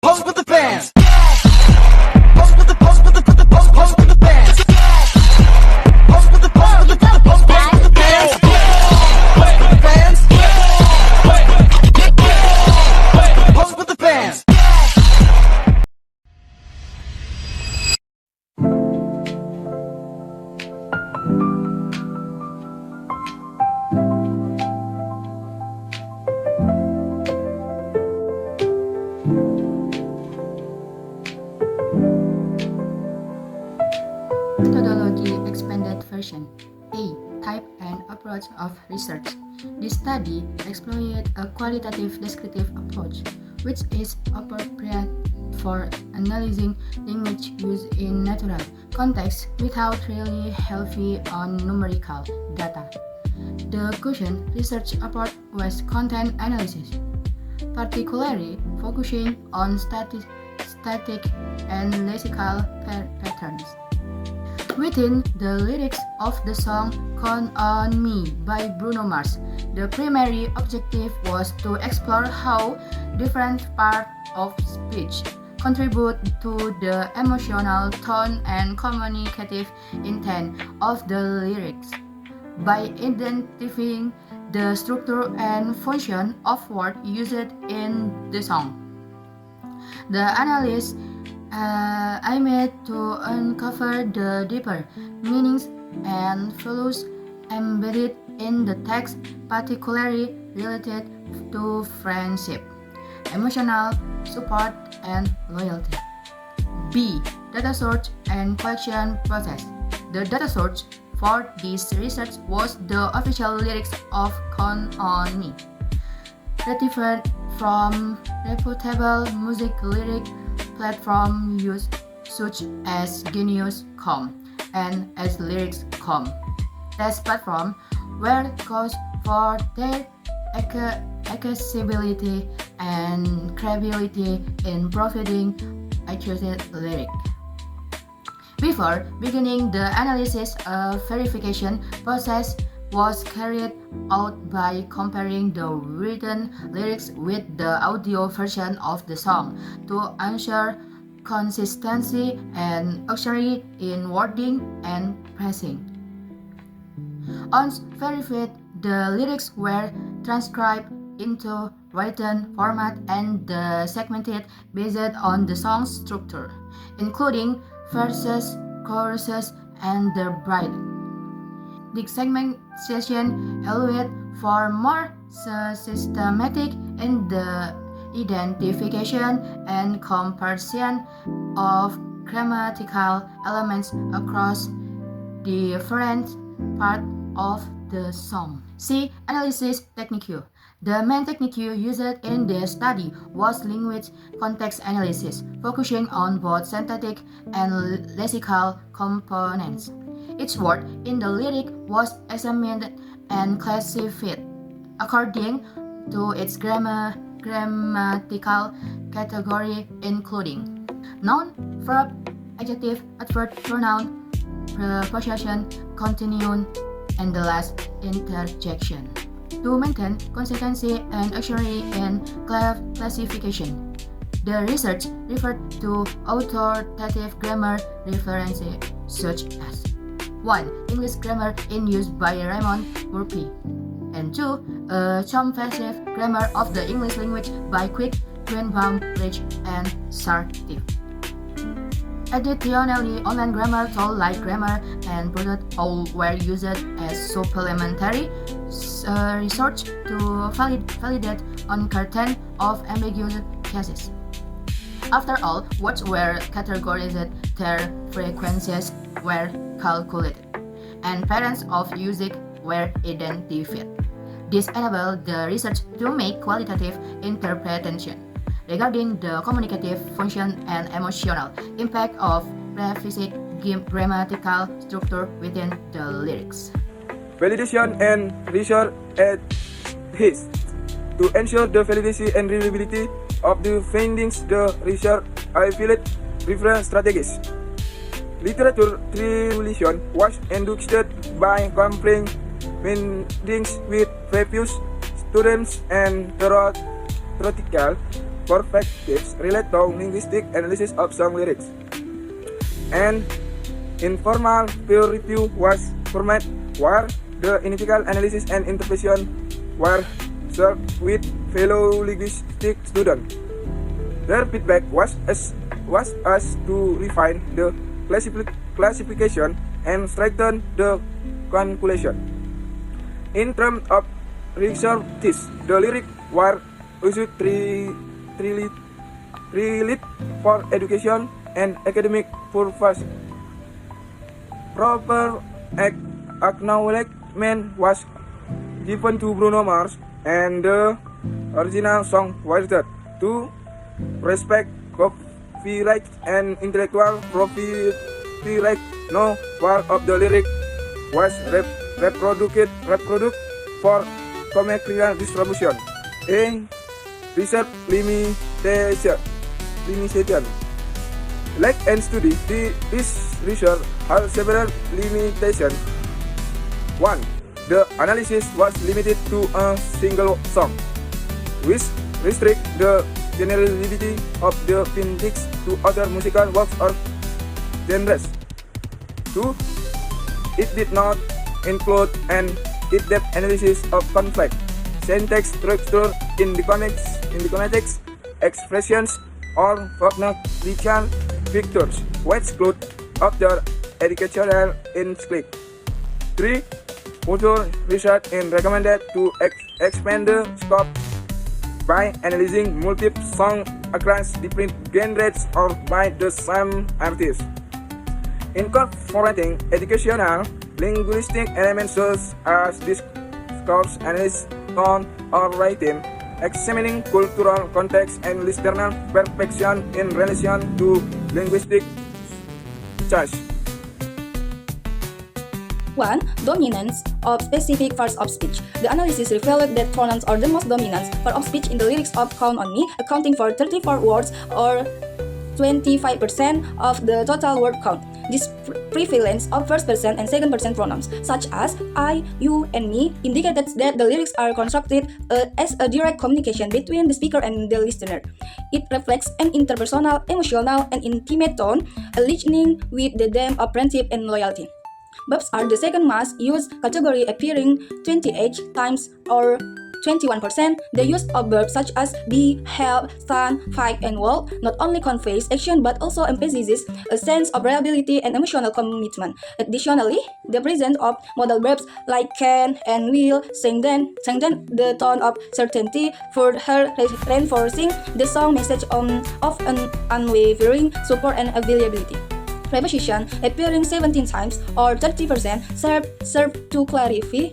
pump with the fans. Pump with the pump with the pump with the fans. Pump with the pump with the pump with the fans. Pump with the fans. Pump with the fans. Methodology expanded version. A. Type and approach of research. This study exploited a qualitative descriptive approach, which is appropriate for analyzing language use in natural context without relying heavily on numerical data. The Gaussian research approach was content analysis, particularly focusing on static and lexical patterns. Within the lyrics of the song Count on Me by Bruno Mars, the primary objective was to explore how different parts of speech contribute to the emotional tone and communicative intent of the lyrics. By identifying the structure and function of words used in the song, the analysis aimed to uncover the deeper meanings and values embedded in the text, particularly related to friendship, emotional support, and loyalty. B. Data search and collection process. The data source for this research was the official lyrics of Count on Me, retrieved from reputable music lyric platforms such as Genius.com and AsLyrics.com. These platforms were caused for their accessibility and credibility in providing accurate lyrics. Before beginning the analysis, a verification process was carried out by comparing the written lyrics with the audio version of the song to ensure consistency and accuracy in wording and phrasing. Once verified, the lyrics were transcribed into written format and segmented based on the song's structure, including verses, choruses, and the bridge. The segmentation allowed for more systematic in the identification and comparison of grammatical elements across different parts of the song. C. Analysis technique. The main technique used in this study was language context analysis, focusing on both syntactic and lexical components. Each word in the lyric was examined and classified according to its grammatical category, including noun, verb, adjective, adverb, pronoun, preposition, continuum, and the last interjection. To maintain consistency and accuracy in classification, the research referred to authoritative grammar references such as 1. English grammar in use by Raymond Murphy, and 2. Comprehensive grammar of the English language by Quick, Greenbaum, Rich, and Sartif. Additionally, online grammar tools like Grammar and Broad were used as supplementary research to validate uncertain of ambiguous cases. After all, words were categorized, their frequencies were calculated, and patterns of usage were identified. This enabled the research to make qualitative interpretation regarding the communicative function and emotional impact of specific grammatical structure within the lyrics. Validation and research at his. To ensure the validity and reliability of the findings, the research affiliate reference strategies. Literature translation was conducted by comparing findings with previous students and theoretical perspectives relate to linguistic analysis of song lyrics. And informal peer review was format where the initial analysis and interpretation were shared with fellow linguistic students. Their feedback was us to refine the classification and strengthen the conclusion. In terms of research, the lyrics were issued three for education and academic purposes. Proper acknowledgement was given to Bruno Mars and the original song writer to respect copyright and intellectual property right. No part of the lyric was reproduced for commercial distribution. A research limitation. Like and study, this research has several limitations. 1. The analysis was limited to a single song, which restrict the generality of the findings to other musical works or genres. 2. It did not include an in-depth analysis of conflict, syntax structure in the context, expressions, or phonological features, which could other educational insight. 3. Further research is recommended to expand the scope by analyzing multiple songs across different genres or by the same artist. Incorporating educational linguistic elements such as discourse analysis, tone, or writing, examining cultural context and listener perception in relation to linguistic change. 1. Dominance of specific parts of speech. The analysis revealed that pronouns are the most dominant part of speech in the lyrics of Count on Me, accounting for 34 words or 25% of the total word count. This prevalence of first person and second person pronouns, such as I, you, and me, indicated that the lyrics are constructed as a direct communication between the speaker and the listener. It reflects an interpersonal, emotional, and intimate tone, aligning with the theme of friendship and loyalty. Verbs are the second most used category, appearing 28 times or 21%. The use of verbs such as be, help, stand, fight, and walk not only conveys action but also emphasizes a sense of reliability and emotional commitment. Additionally, the presence of modal verbs like can and will strengthen the tone of certainty, further reinforcing the song message of an unwavering support and availability. Preposition, appearing 17 times or 30%, serve to clarify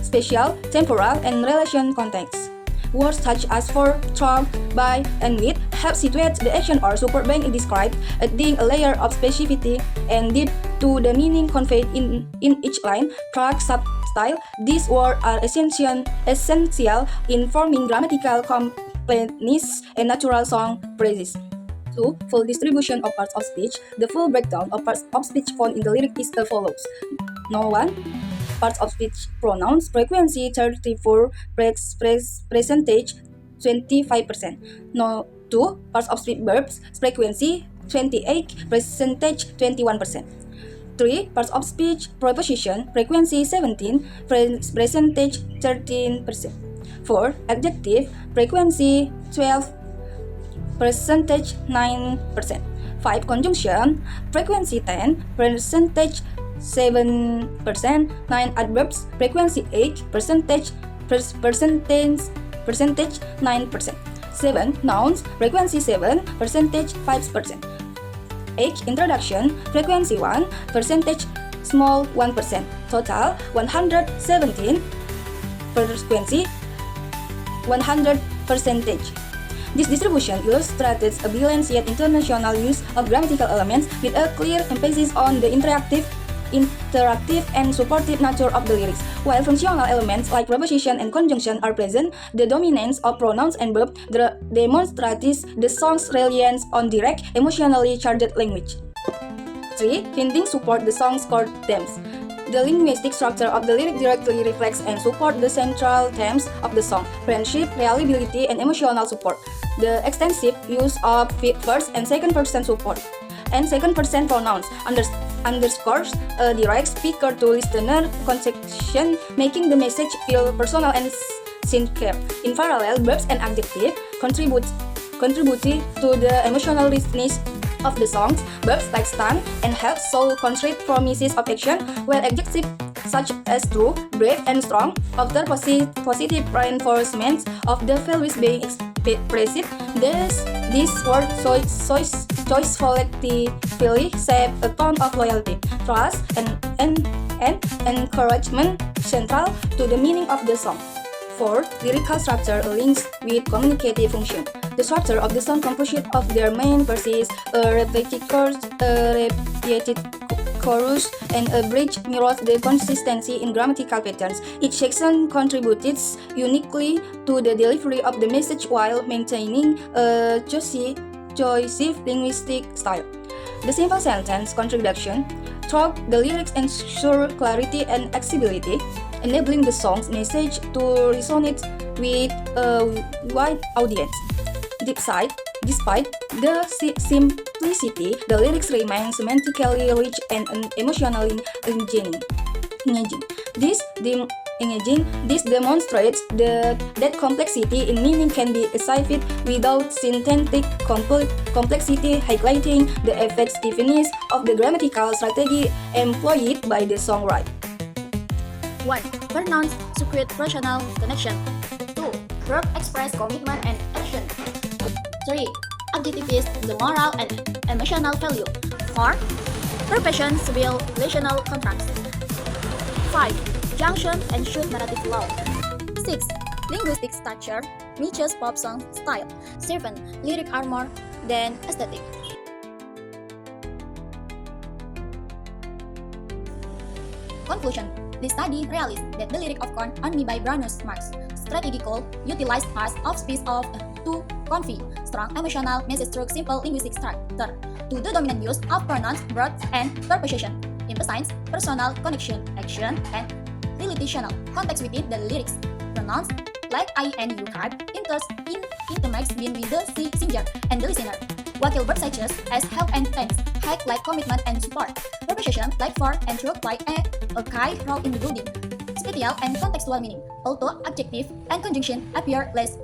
spatial, temporal, and relation contexts. Words such as for, from, by, and with help situate the action or support being described, adding a layer of specificity and depth to the meaning conveyed in each line, track, substyle. These words are essential in forming grammatical completeness and natural song phrases. 2. Full distribution of parts of speech. The full breakdown of parts of speech found in the lyric is as follows. No. 1. Parts of speech pronouns, frequency 34, percentage 25%. No. 2. Parts of speech verbs, frequency 28, percentage 21%. 3. Parts of speech preposition, frequency 17, percentage 13%. 4. Adjective, frequency 12, percentage 9%. 5. Conjunction, frequency 10, percentage 7%. 9. Adverbs, frequency 8, percentage 9%. 7. Nouns, frequency 7, percentage 5%. 8. Introduction, frequency 1, percentage small 1%. Total 117, frequency 100 percentage. This distribution illustrates a balanced yet international use of grammatical elements with a clear emphasis on the interactive and supportive nature of the lyrics. While functional elements like preposition and conjunction are present, the dominance of pronouns and verbs demonstrates the song's reliance on direct, emotionally charged language. 3. Findings support the song's core themes. The linguistic structure of the lyric directly reflects and supports the central themes of the song: friendship, reliability, and emotional support. the extensive use of first and second person support and second person pronouns underscores a direct speaker to listener connection, making the message feel personal and sincere. In parallel, verbs and adjectives contribute to the emotional richness of the songs. Verbs like stand and help show concrete promises of action, while adjectives such as true, brave, and strong offer positive reinforcements of the values being expressed. This word choice collectively shape a tone of loyalty, trust, and encouragement central to the meaning of the song. 4. Lyrical structure aligns with communicative function. The structure of the song composed of their main verses, a repeated chorus, and a bridge mirrors the consistency in grammatical patterns. Each section contributes uniquely to the delivery of the message while maintaining a cohesive linguistic style. The simple sentence contradiction throughout the lyrics ensure clarity and accessibility, enabling the song's message to resonate with a wide audience. Despite the simplicity, the lyrics remain semantically rich and emotionally engaging. This demonstrates that complexity in meaning can be achieved without synthetic complexity, highlighting the effectiveness of the grammatical strategy employed by the songwriter. 1. Pronouns secrete personal connection. 2. Verb express commitment and action. 3. Adjectives the moral and emotional value. 4. Profession build relational contracts. 5. Junction ensure narrative flow. 6. Linguistic structure matches pop song style. 7. Lyric are more than aesthetic. Conclusion. This study realized that the lyric of Corn on Me by Bruno Mars strategically utilized parts of speech of to convey strong emotional message through simple linguistic structure to the dominant use of pronouns, verbs, and preposition, emphasizing personal connection, action, and relational context within the lyrics. Pronouns like I and you type intermix between the singer and the listener, while verbs such as help and thanks act like commitment and support. Preposition like for and through play a key role in the building spatial and contextual meaning, although adjective and conjunction appear less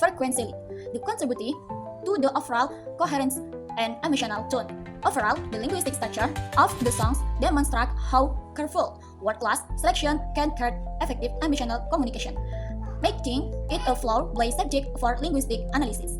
frequently. They contribute to the overall coherence and emotional tone. Overall, the linguistic structure of the songs demonstrates how careful word class selection can create effective emotional communication, making it a floor-based subject for linguistic analysis.